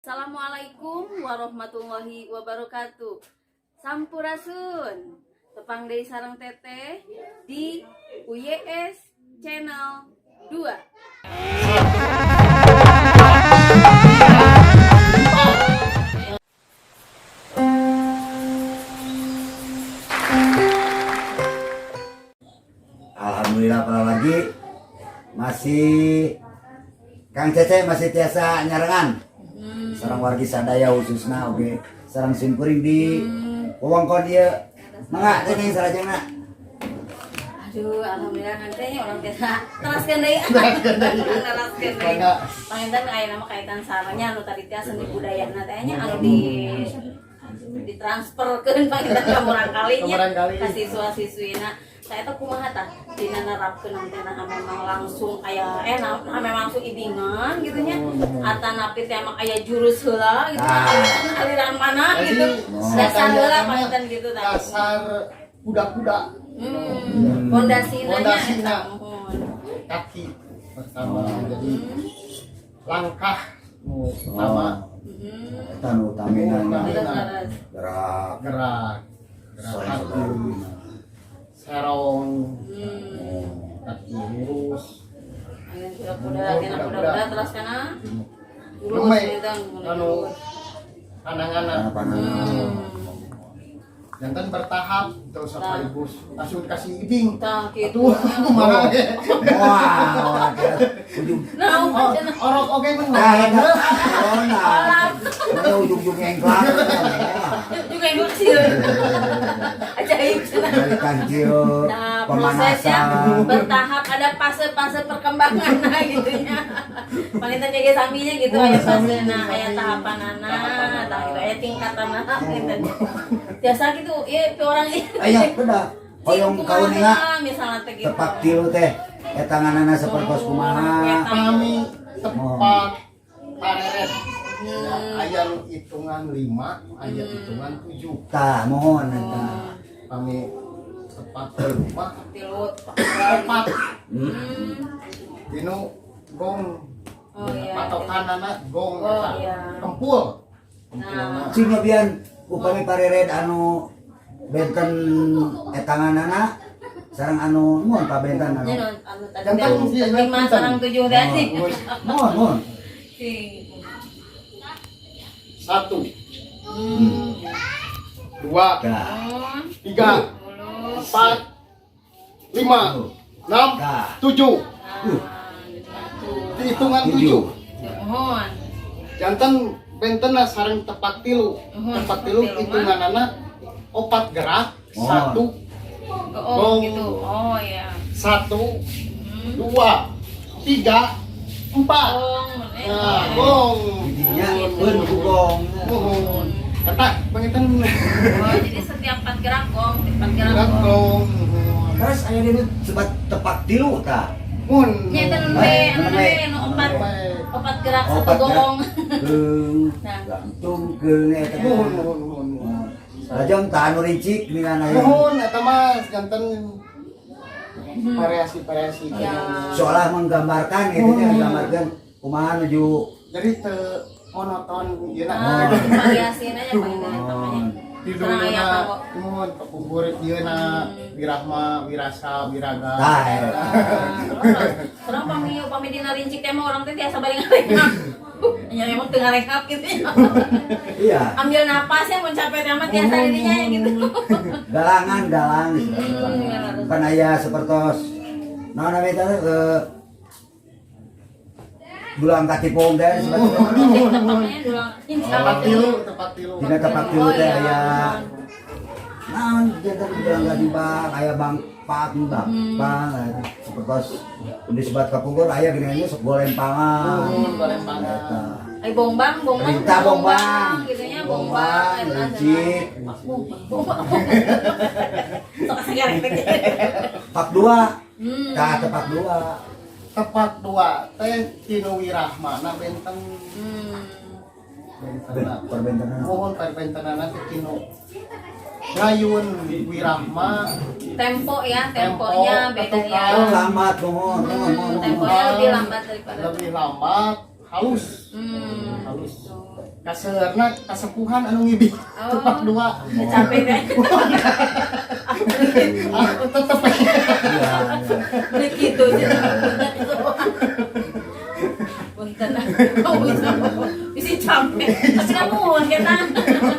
Assalamualaikum warahmatullahi wabarakatuh. Sampurasun. Tepang deui sareng teteh di UYS Channel 2. Alhamdulillah apalagi masih Kang Cece masih tiasa nyarengan. Sarang wargi sadaya khususna oge sarang simkuring di wewengkon ieu. Mangga teh sarajana. Aduh, alhamdulillah nanti orang biasa teraskeun deui. Teraskeun deui. Panginten aya nama kaitan sarengnya anu tadi teh seni budayana teh nya anu ditransferkeun panginten ka murang kalinya ka siswa-siswina. Saya tuh kumaha tah dina nerapkeun nanti memang langsung aya memang langsung idingan gitu nya atanapi teh emang aya jurus heula gitu aliran mana gitu dasar heula panginten gitu tah dasar kuda-kuda pondasina kaki pertama jadi langkah pertama Tanu taminan gerak kaki serong kaki lurus kuda-kuda terus kana lumai anu pandangan jantan bertahap terus sekaligus langsung kasih iding tah kitu mana wah orok oke mah mana ujung-ujungnya engklang juga ibu kecil ajaib dari kancil prosesnya pemanasan bertahap ada fase-fase perkembangan gitu nya panginten jaga saminya gitu aya fasena aya tahapanana tah gitu aya tingkatanna panginten biasa gitu ieu orang ieu aya beda hoyong kaunina misalnya teh gitu tepak tilu teh eta nganana sapertos kumaha kami tepat pareret aya hitungan 5 aya hitungan 7 tah mohon eta kami tepat rumah tilu tepat dinu gong patokanana gong kempul cing nyobian upami parered anu benten etanganana sareng anu mun pabenten anu tadi 5 sareng 7 teh sih mun 1 2 3 4 5 6 7 hitungan 7 mohon jantan benten sareng tepat tilu hitungan anak 4 gerak 1 gitu oh ya 1 2 3 4 nah gong didinya beun ku gong mohon kata penginten jadi setiap 4 gerak gong gong terus aya di sebat tepak tilu tah mun nya itu nu 4 gerak satu gong nah gantung keung eta mohon lajeng tah anu rincik ninana mohon eta mah janten variasi seolah menggambarkan gitu nya menggambarkan kumaha nuju jadi teu monoton ieu variasina nya panginten tidurna mun kepuburit dieuna wirahma wirasa wiraga terus pami dina rincik teh mah urang teh tiasa bari ngarengap nya emang teu ngarengap gitu iya ambil napas ya mun capek teh mah tiasa dirinya gitu galang kan aya sapertos naon ame teh dulang katipung teh tepat tilu dina tepak tilu teh aya naon jantan dulang katibang aya bang sapertos disebut kapungkur aya gini sok golempangan eta ai bongbang perintah bongbang gitu nya bongbang rincik sok sagarek teh pak 2 tah tepak 2 tepat 2 teh tinu wirahmana benten perbentenan mohon perbentenana teh tinu ngayun wirahma temponya beda ya lambat mohon temponya lebih lambat daripada lebih lambat halus halus kaseurna kasepuhan anu ngibi tepak dua. Capek deh. Tetep Iya, iya. Beli gitu aja. Punten. Bisa capek. Tapi kamu kita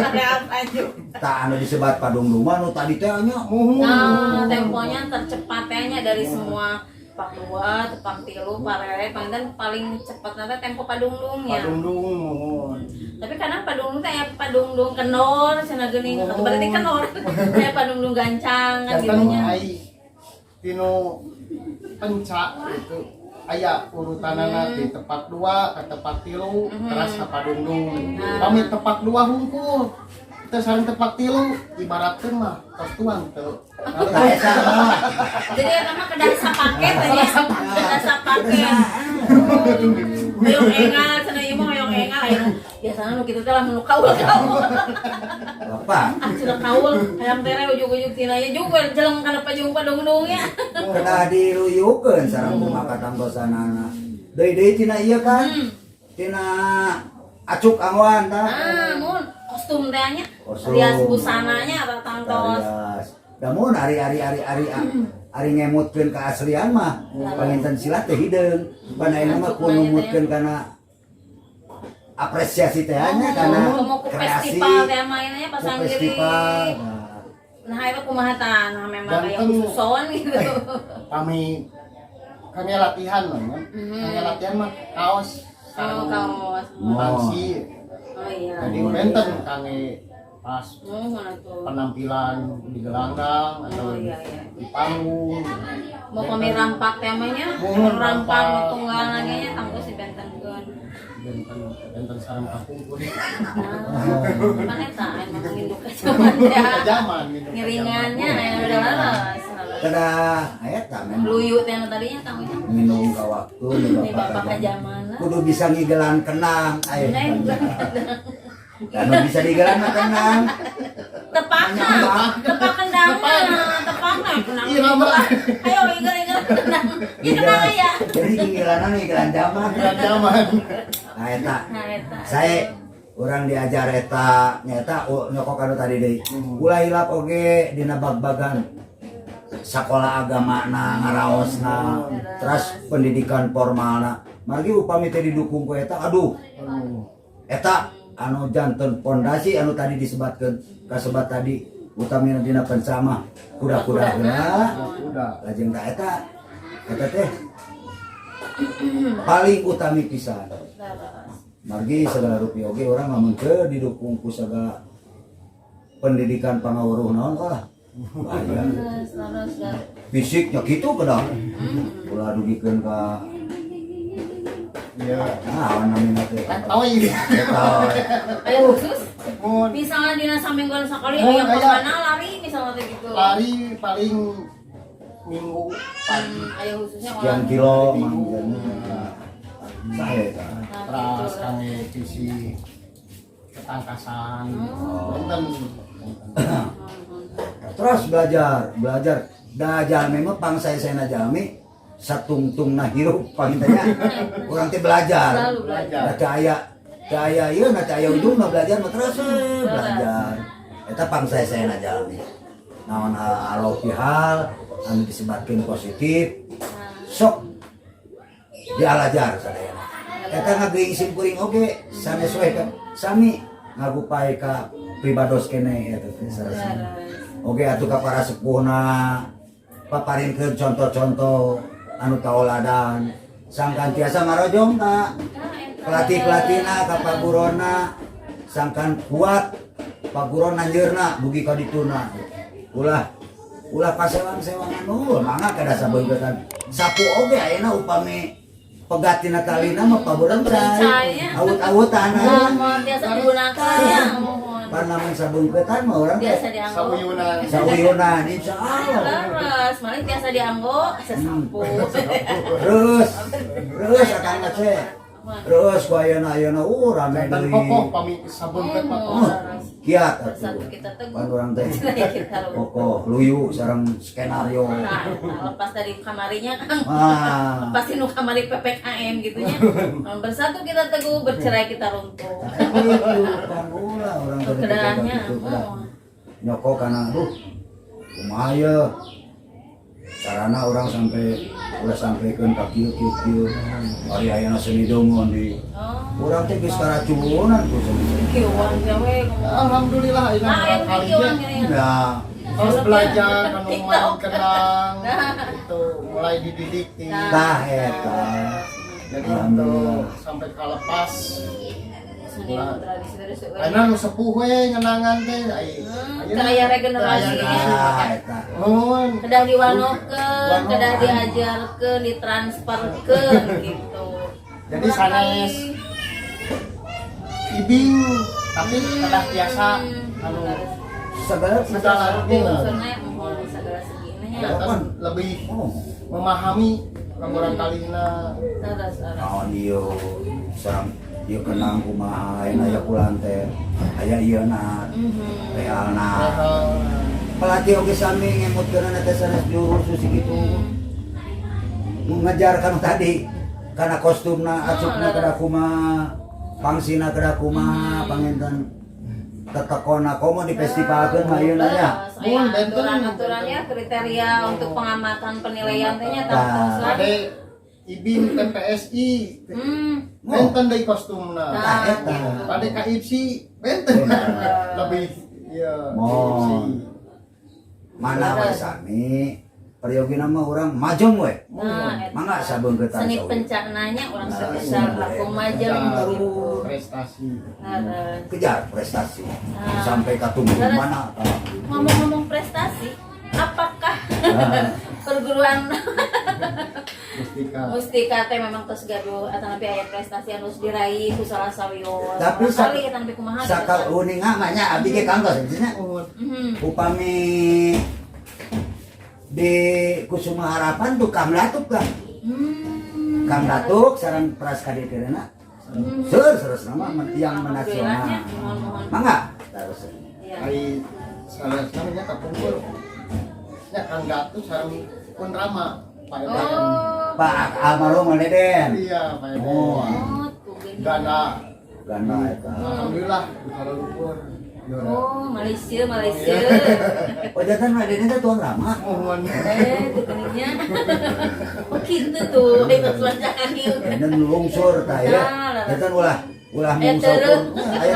ada apa aja. Tak anu disebat padungdungan nu tadi teh nya. Nah, temponya tercepatnya dari semua tepak 2, tepak 3, parere, paling cepat nanti tempo padungdung ya. padungdung. Tapi kadang padungdung teh ya padungdung kenor, cenah geuning. Oh. Berarti kenor. Kayak padungdung gancang kan gitu Jantan nya. ai tino penca itu aya urutanana di tepak 2 ke tepak 3 terus ka padungdung. Pami tepak 2 hungkul. Kita sareng tepak 3 ibaratkeun mah tos tuang teu. Tak eta mah. Jadi eta mah kedah sapaket teh ya. Kedah sapaket. Hoyong engal cenah ieu mah hoyong engal aya nu biasana nu kitu teh lamun nu kaul. Bapak, Ah cenah kaul hayang tere ujug-ujug tina ieu juga jeleng kana pajung padungdung ya. kedah diruyukeun sareng kumaha katangtosanana. Deui-deui tina ieu kan. Tina acuk angwan tah. Ah mun kostum teh nya. Kostum. Rias busananya atau tangtos. Tarias. Namun ari ngemutkeun keaslian mah panginten silat teh hideung. Panaeuna mah kudu numutkeun kana apresiasi teh nya kana mau ke kreasi. festival teh mainnya Ku pasang diri. festival. Nah itu kumaha tah nah memang kayak Ganteng. khususon gitu. Kami latihan mah. Kami latihan mah kaos. Oh kaos. Bangsi. Oh iya. Jadi benten kami pas Mana tuh? penampilan di gelanggang Oh atau iya iya. di panggung. Mau kami rampak temanya, Mohon rampak rampak. nu tunggal nanya tangguh si bentenkeun. Benten sareng kakungkun. Nah, mana eta emang nginduk ke zaman ya. Zaman gitu. Ngiringannya aya udah laras. Kedah eta men. Luyu teh anu tadinya tangguhnya. Minum ka waktu Ini bapak ka zamana. kudu bisa ngigelan kenang aya. Neng. Anu bisa digelan mah kenang. Tepakna, tepak kendangna, tepakna kenang. Irama. Ayo igel kendang. Ieu kenang aya. Jadi ngigelanna ngigelan zaman. Zaman. Nah eta. Nah eta. Saya orang diajar eta nyata nyokok anu tadi deui. Ulah hilap oge dina bag-bagan sakola agamana ngaraosna terus pendidikan formalna. Margi upami teh didukung ku eta aduh. Eta anu janten pondasi anu tadi disebatkeun kasebat tadi utamina dina pensama kuda-kuda Udah. lajeng ka eta teh paling utami pisan. Margi segala rupiah oge orang lamun teu didukung ku segala pendidikan pangawuruh naon lah. Bahaya. Fisiknya kitu kedah. Ulah dugikeun ka Iya. naon namina teh. Oh iya. Eta Ayo khusus. Mun Misalnya dina samingguan sakali Oh, aya aya. kemana lari misalnya kayak gitu. lari paling minggu pagi. Ayo khususnya sekian kilo manggen. Sae eta. Terus kami isi ketangkasan. Benten. Terus belajar memang pangsa saya jalmi satungtungna hirup pangitanya urang teh belajar. Selalu belajar. Da cahaya ieu na cahaya ujungna belajar mah terus belajar. Eta pangsa saya jalmi. Naon alopihal anu disebatkeun positif sok dialajar sadayana. Eta ngageuing simkuring oge sanes we ka sami ngagupae ka pribados kene eta teh sareng. Oge atuh ka para sepuhna paparinkeun contoh-contoh anu taoladan sangkan tiasa ngarojong ka pelatih-pelatihna ka pagurona sangkan kuat paguron nanjeurna bugi ka dituna ulah pasewang-sewangan mangga kada sabeungkeun sapu oge ayeuna upami pegatina talina mah paburan cai awut-awutan Mohon biasa digunakan ya. Mohon. panaman sabeungkeutan mah urang Biasa dianggo. Sabuyunan. sauyunan insyaallah. Terus, malah biasa dianggo sesampu. Terus akang teh Terus ku ayeuna urang dan kokoh pami sabun teh kiat Bersatu atuh. kita teguh. Pan urang teh Kita runtuh. kokoh luyu sareng skenario. Nah, lepas dari kamarinya kan, Ah. pasti nu kamari PPKM gitunya. Bersatu kita teguh, bercerai kita runtuh. Itu kan ulah urang teh Kedahnya. gitu nyokok kana aduh kumaha ye carana orang sampai udah sampaikan ka kieu ari ayeuna seni dongon di Oh, urang teh geus karacunan ku seni. kieuan gawe. alhamdulillah ini Nah, yang kali kieuan ya gini. Ya, terus belajar kan main TikTok. kenang Nah. itu mulai dididik di tah eta. jadi itu sampai kalepas Seni tradisi dari suku. karena nu sepuh we ngenangan teh Kayak regenerasi. Tah eta. Mohon Kedah diwanokeun, kedah diajarkeun, ditransferkeun gitu. Jadi sanes ibing tapi kedah biasa anu Segala segala rupa Maksudnya mohon segala segini ya ya. kan lebih Oh, memahami lamuran kalina Terus naon ieu sareng ieu kenang kumaha ayeuna aya kulan teh aya ieuna realna. Pelatih oge sami ngemutkeun teh sanes jurus kitu. Mengejar kanu tadi karena kostumna acukna kada kumaha pangsina kada kumaha panginten tetekonna komo di festivalkeun mah ayeuna nya. aturan-aturannya kriteria untuk pengamatan penilaian tehnya Nah. terus ade ibing PPSI benten deui kostumna Tah eta. ade ka IPSI benten lebih ya Mon. Mana we sami periogina mah urang majong we. Mangga sabeung kita seni pencananya orang sebesar aku majeng gitu. prestasi Terus Kejar prestasi sampai katumbuh mana. ngomong-ngomong prestasi, apakah perguruan mustika Mustika teh memang terus gaduh atau nabi aya prestasi anu diraih ku salah sawios. Tapi kali eta nabi kumaha. sakal uning mah nya abdi ge kantos cenah. Upami di Kusuma Harapan tuh Kang Datuk lah. Kang Datuk sareng Praskadi Tirena. Seres nama yang menasional. Mangga. Terus. Iya. ai salah namanya kapungkur nya Kang Gatu sareng pun Rama Pak Eden Oh. Pak almarhum Deden. iya Pak Eden Oh, ganda ganda eta. alhamdulillah di Kuala Lumpur juara Oh, Malaysia. Oh, jangan Deden itu tuan Rama. mohon Itu keningnya. Oh, gitu tuh. Hebat lancangan ieu. Deden lungsur tah ya. Deden ulah Terus. mungsakur. Aya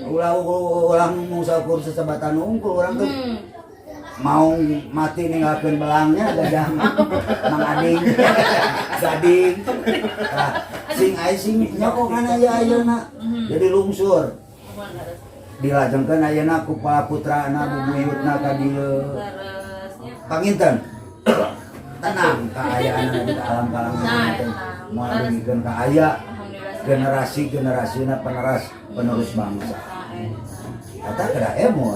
ulah mungsakur sesebatan unggul urang tuh. Mau mati ninggalkeun belangnya gajah Mang Ading. Gading. Nah, sing ai sing nyokok kana ya ayeuna. Jadi lungsur. Dilajengkeun ayeuna ku paputrana bubuyutna ka dieu. Terusnya. Panginten. Tenang kaayaan di alam kalangan. Malingkeun ka aya generasi-generasina penerus bangsa. Eta kada emo.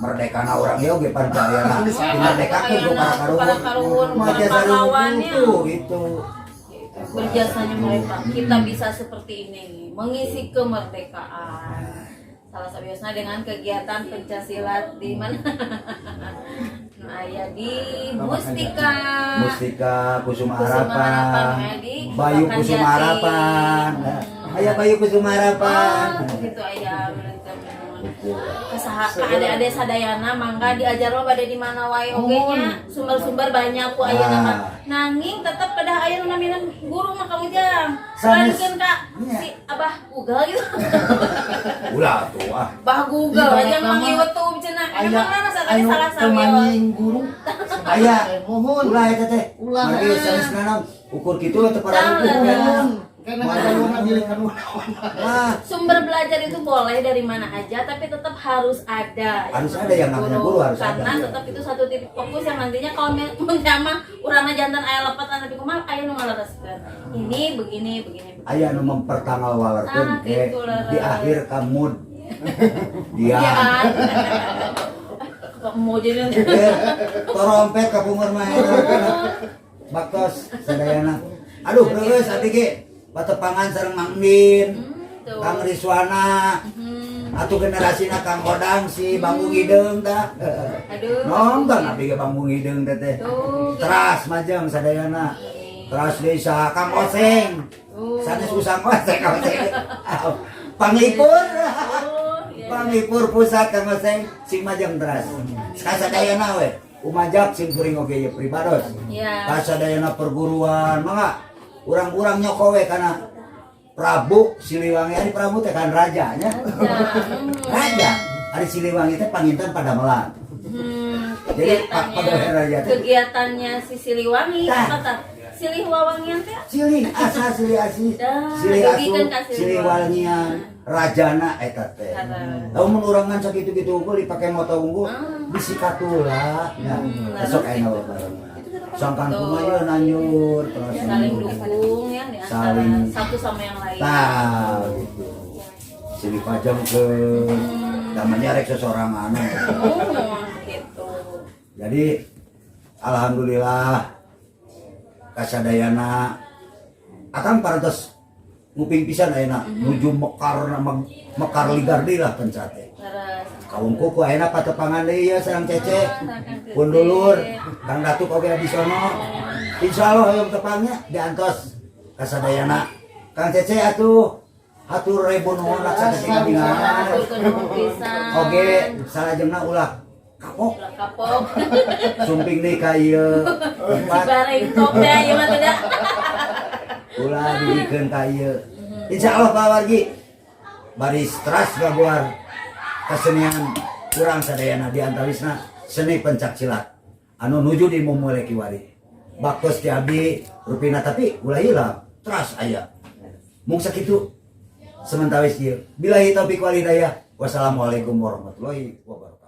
Merdekana urang ieu ge pancayana. Dimerdekakeun ku para karuhun. Mah jasa itu gitu. Berjasanya mereka kita bisa seperti ini mengisi kemerdekaan salah satunya dengan kegiatan pencaksilat di mana aya di Mustika Kusuma Harapan, Harapan di Bayu Bahkan Kusuma Jati. Harapan aya Bayu Kusuma Harapan gitu aya ada sadayana mangga diajar lo bade di mana wae oge nya sumber-sumber banyak ku aya nama nanging tetep kedah aya nu namina guru mah ka ujang sarankeun ka si Abah Google gitu ulah tuh Bah Google aja mang YouTube cenah emang mana sakali salah temaning guru aya mohon ulah eta teh Ulah. mari sanesna ukur kitu teh para mohon karena ngajaluna dilikan wah sumber belajar itu boleh dari mana aja tapi tetap harus ada yang namanya guru harus karena ada tetap itu satu titik fokus yang nantinya kalau menjamah urangna jantan aya lepat anu kumaha aya nu ngalereskeun ini begini aya nu mempertanggalwalerkeun ke di akhir kamud dia kok mau jadi torompet ka pungeur mah baktos sadayana aduh geus ati ge patepangan sareng Mang Min, Tuh. Kang Riswana, atuh generasina Kang Kodang si Banggu Hideung tah. Aduh. Nonton abdi ge Banggu Hideung teh teh. Tuh. Teras majeng sadayana. Teras deui saha Kang Oseng. Sanes usang Oseng. Panglipur. Oh, iya. Panglipur pusat Kang Oseng sing majeng teras. Kasadayana we. Umajak sim kuring oge ye pribados. Iya. Kasadayana perguruan mangga urang-urang nyoko we kana Prabu Siliwangi ari Prabu teh kan rajanya. Raja. Ari Siliwangi teh panginten pada melang. Jadi pegawai raja teh. Kegiatannya si Siliwangi Tah. kata Siliwangian teh Silih asa silih asih. Dah, Silih dugikeun asuh ka silih wangian rajana eta teh. Karena- Lamun urangan sakitu-kitu unggul dipake moto unggul bisi katula. Ya, esok ayeuna bareng. Sangkan kumaha nanyur terus saling dukung ya di antara Saling- satu sama yang lain. tah gitu. Silih pajam ke namanya rek sesorangan. Oh, gitu. Jadi alhamdulillah kasadayana akan parantos nguping pisan ayeuna nuju mekar ligardi lah pencate. Terus Kaungku ku ayeuna patepangan deui ya sareng Cece. Pun dulur Kang Datuk oge di sono. Insyaallah hoyong tepangnya diantos kasadayana. Kang Cece atuh hatur ribu nuhun laksa katingan. nuhun pisan. Oge salajengna ulah kapok Ulah kapok. sumping deui ka ieu tempat Cibarengkok deh ieu mah teh dah. ulah dibikeun ka ieu. Insyaallah Pak Wargi baris teras gaguar kesenian kurang sadayana di antawisna seni pencak silat anu nuju di mumule kiwari. Baktos ti abdi rupina tapi ulah hilang teras aya. Mung sakitu sementawis ieu. Billahi taufiq wal hidayah. Wassalamualaikum warahmatullahi wabarakatuh.